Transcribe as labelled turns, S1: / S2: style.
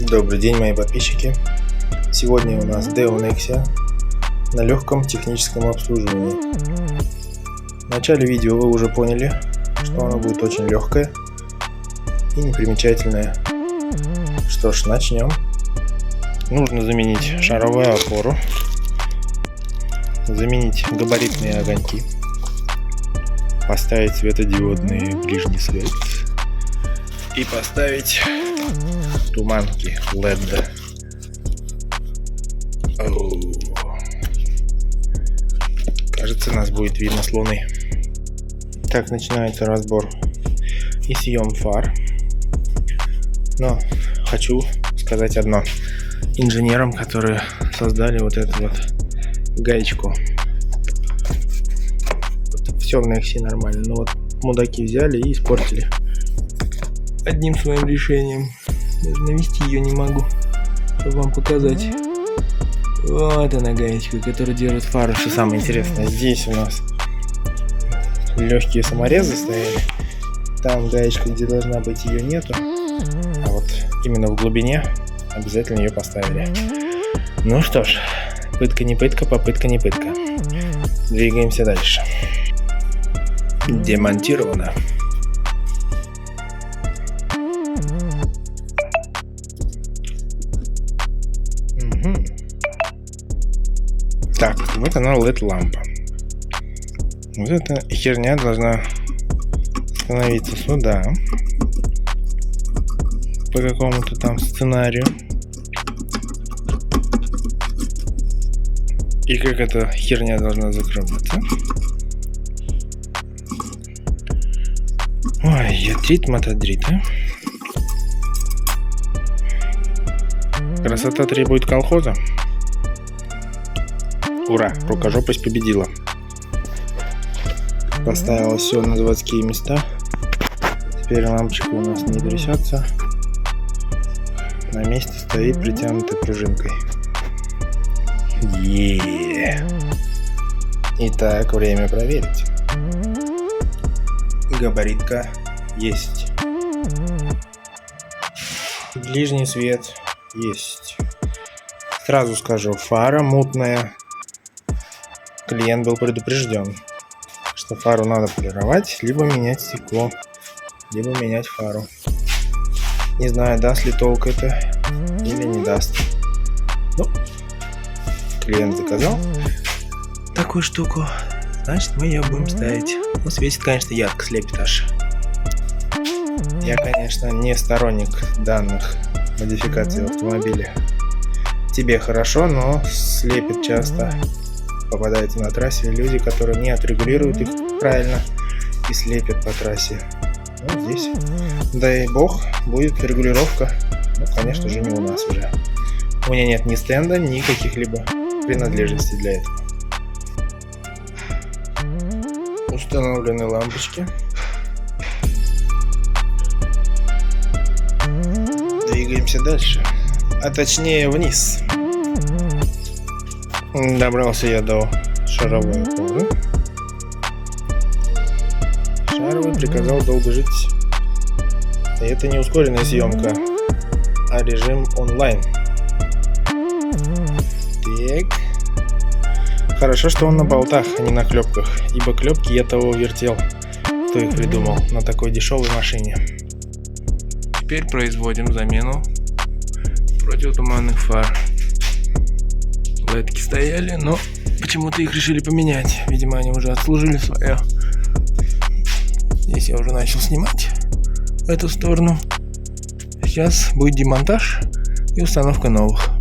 S1: Добрый день, мои подписчики. Сегодня у нас Deo Nexia на легком техническом обслуживании. В начале видео вы уже поняли, что оно будет очень легкое и непримечательное. Что ж, начнем. Нужно заменить шаровую опору, заменить габаритные огоньки, поставить светодиодный ближний свет и поставить туманки LED. Кажется, нас будет видно с Луны. Так начинается разбор и съем фар. Но хочу сказать одно. Инженерам, которые создали вот эту вот гаечку. Все в Nexia нормально, но вот мудаки взяли и испортили. Одним своим решением. Даже навести ее не могу, чтобы вам показать. Вот она гаечка, которая держит фару. Что самое интересное, здесь у нас легкие саморезы стояли. Там гаечка, где должна быть, ее нету. А вот именно в глубине обязательно ее поставили. Ну что ж, пытка не пытка, попытка не пытка. Двигаемся дальше. Демонтировано. Так, вот она LED-лампа. Вот эта херня должна становиться сюда. По какому-то там сценарию. И как эта херня должна закрываться. Ой, ядрит мотодрит, а? Красота требует колхоза. Ура, рукожопость победила. Поставила все на заводские места. Теперь лампочка у нас не трясется. На месте стоит притянутой пружинкой. Итак, время проверить. Габаритка есть. Ближний свет есть. Сразу скажу, фара мутная. Клиент был предупрежден, что фару надо полировать, либо менять стекло, либо менять фару. Не знаю, даст ли толк это или не даст. Ну, клиент заказал такую штуку, значит мы ее будем ставить. Ну, светит, конечно, ярко, слепит аж. Я, конечно, не сторонник данных модификаций в автомобиле. Тебе хорошо, но слепит часто. Попадаются на трассе люди, которые не отрегулируют их правильно и слепят по трассе. Ну, здесь, дай бог, будет регулировка. Ну, конечно же, не у нас уже. У меня нет ни стенда, ни каких-либо принадлежностей для этого. Установлены лампочки. Двигаемся дальше. А точнее вниз. Добрался я до шаровой опоры. Шаровый приказал долго жить. И это не ускоренная съемка, а режим онлайн. Так. Хорошо, что он на болтах, а не на клепках, ибо клепки я того вертел, кто их придумал на такой дешевой машине. Теперь производим замену противотуманных фар. Ледки стояли, но почему-то их решили поменять. Видимо, они уже отслужили свое. Здесь я уже начал снимать эту сторону. Сейчас будет демонтаж и установка новых.